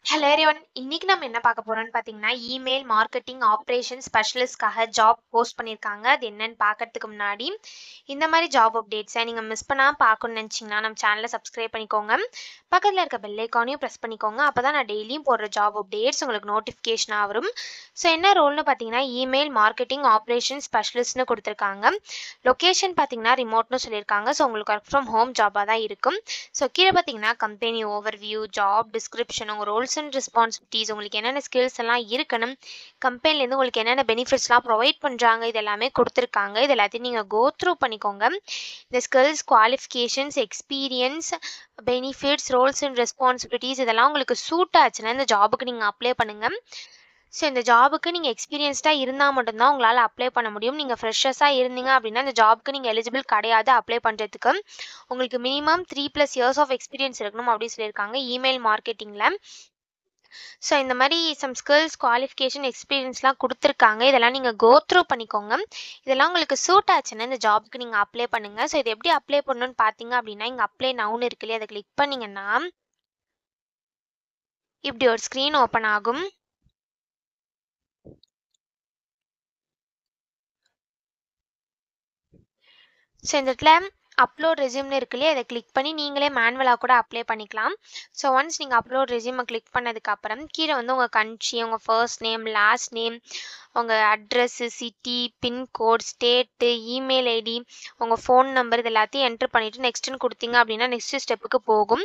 Hello everyone. இன்னைக்கு நம்ம என்ன பார்க்க போறோம்னு பார்த்தீங்கன்னா, இமெயில் மார்க்கெட்டிங் ஆப்பரேஷன்ஸ் ஸ்பெஷலிஸ்ட்காக ஜாப் போஸ்ட் பண்ணியிருக்காங்க. அது என்னன்னு பார்க்கறதுக்கு முன்னாடி, இந்த மாதிரி ஜாப் அப்டேட்ஸை நீங்கள் மிஸ் பண்ணாம பார்க்கணும்னு நினச்சிங்கன்னா, நம்ம சேனலை சப்ஸ்கிரைப் பண்ணிக்கோங்க. பக்கத்தில் இருக்க பெல் ஐக்கானையும் ப்ரெஸ் பண்ணிக்கோங்க. அப்போ தான் நான் டெய்லியும் போடுற ஜாப் அப்டேட்ஸ் உங்களுக்கு நோட்டிஃபிகேஷனாக வரும். ஸோ என்ன ரோல்னு பார்த்தீங்கன்னா, இமெயில் மார்க்கெட்டிங் ஆப்பரேஷன்ஸ் ஸ்பெஷலிஸ்ட்னு கொடுத்துருக்காங்க. லொக்கேஷன் பார்த்தீங்கன்னா ரிமோட்னு சொல்லியிருக்காங்க. ஸோ உங்களுக்கு ஒர்க் ஃப்ரம் ஹோம் ஜாபாக தான் இருக்கும். ஸோ கீழே பார்த்தீங்கன்னா கம்பெனி ஓவர்வியூ, ஜாப் டிஸ்கிரிப்ஷன், உங்கள் ரோல்ஸ் அண்ட் ரெஸ்பான்சிபிலிட்டிஸ், உங்களுக்கு என்னென்ன ஸ்கில்ஸ் எல்லாம் இருக்கணும், கம்பெனிலேருந்து உங்களுக்கு என்னென்ன பெனிஃபிட்ஸ்லாம் ப்ரொவைட் பண்ணுறாங்க, இது எல்லாமே கொடுத்துருக்காங்க. இது எல்லாத்தையும் நீங்கள் கோ த்ரூ பண்ணிக்கோங்க. இந்த skills, qualifications, experience, benefits, roles and responsibilities இதெல்லாம் உங்களுக்கு சூட் ஆச்சுன்னா இந்த ஜாபுக்கு நீங்கள் அப்ளை பண்ணுங்கள். ஸோ இந்த ஜாபுக்கு நீங்கள் எக்ஸ்பீரியன்ஸ்டாக இருந்தால் மட்டும்தான் உங்களால் அப்ளை பண்ண முடியும். நீங்கள் ஃப்ரெஷர்ஸாக இருந்தீங்க அப்படின்னா இந்த ஜாபுக்கு நீங்கள் எலிஜிபிள் கிடையாது அப்ளை பண்ணுறதுக்கு. உங்களுக்கு மினிமம் 3+ இயர்ஸ் ஆஃப் எக்ஸ்பீரியன்ஸ் இருக்கணும் அப்படின்னு சொல்லியிருக்காங்க இமெயில் மார்க்கெட்டிங்கில். ஸோ இந்த மாதிரி சம் ஸ்கில்ஸ், குவாலிஃபிகேஷன், எக்ஸ்பீரியன்ஸ்லாம் கொடுத்துருக்காங்க. இதெல்லாம் நீங்கள் கோ த்ரூ பண்ணிக்கோங்க. இதெல்லாம் உங்களுக்கு சூட் ஆச்சுன்னா இந்த ஜாபுக்கு நீங்கள் அப்ளை பண்ணுங்கள். ஸோ இது எப்படி அப்ளை பண்ணணும்னு பார்த்தீங்க அப்படின்னா, இங்கே அப்ளை நவுன்னு இருக்கு இல்லையா, அதை கிளிக் பண்ணிங்கன்னா இப்படி ஒரு ஸ்க்ரீன் ஓப்பன் ஆகும். ஸோ இந்த இடத்துல அப்லோட் ரெஸ்யூம்னு இருக்கு இல்லையா, அதை கிளிக் பண்ணி நீங்களே மேனுவலாக கூட அப்ளை பண்ணிக்கலாம். ஸோ ஒன்ஸ் நீங்கள் அப்லோட் ரெஸ்யூமை கிளிக் பண்ணதுக்கப்புறம் கீழே வந்து உங்கள் கண்ட்ரி, உங்கள் ஃபர்ஸ்ட் நேம், லாஸ்ட் நேம், உங்கள் address, city, pin code, state, email ID, உங்கள் ஃபோன் நம்பர் இது எல்லாத்தையும் என்ட்ரு பண்ணிவிட்டு நெக்ஸ்ட்டுன்னு கொடுத்தீங்க அப்படின்னா நெக்ஸ்ட் ஸ்டெப்புக்கு போகும்.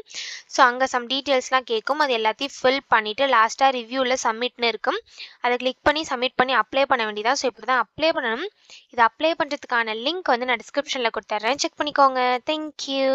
ஸோ அங்கே சம் டீட்டெயில்ஸ்லாம் கேட்கும். அது எல்லாத்தையும் ஃபில் பண்ணிவிட்டு லாஸ்ட்டாக ரிவ்யூவில் சப்மிட்னு இருக்கும். அதை கிளிக் பண்ணி சப்மிட் பண்ணி அப்ளை பண்ண வேண்டியதான். ஸோ இப்படி தான் அப்ளை பண்ணணும். இது அப்ளை பண்ணுறதுக்கான லிங்க் வந்து நான் டிஸ்கிரிப்ஷனில் கொடுத்துட்றேன். செக் பண்ணிக்கோங்க. தேங்க்யூ.